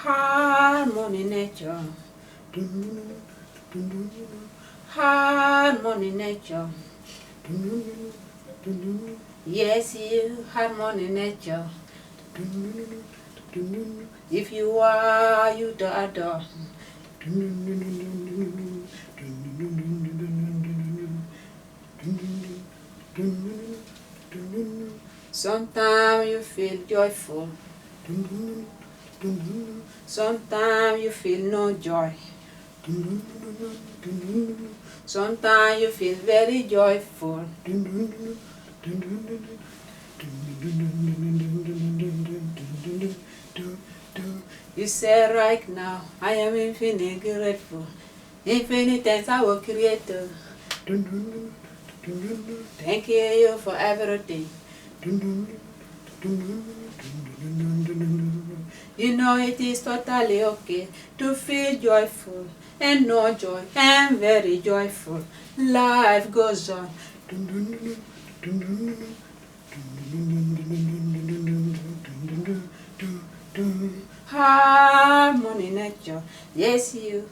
Harmony nature. Harmony nature. Yes, you, harmony nature. If you are, you to adore. Sometimes you feel joyful. Sometimes you feel no joy. Sometimes you feel very joyful. You say right now, I am infinitely grateful. Infinite thanks our Creator. Thank you for everything. You know it is totally okay to feel joyful and no joy and very joyful. Life goes on. Harmony nature, yes you.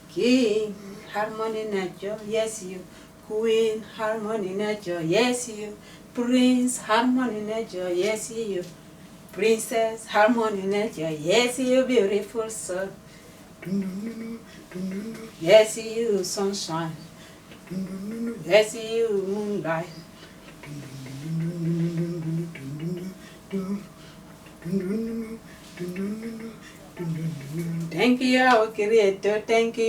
King, harmony nature, yes you. Queen, harmony nature, yes you. Prince, harmony nature, yes you. Princess, harmony nature, yes you, beautiful soul. Yes you, sunshine. Yes you, moonlight. Thank you, our Creator. Thank you.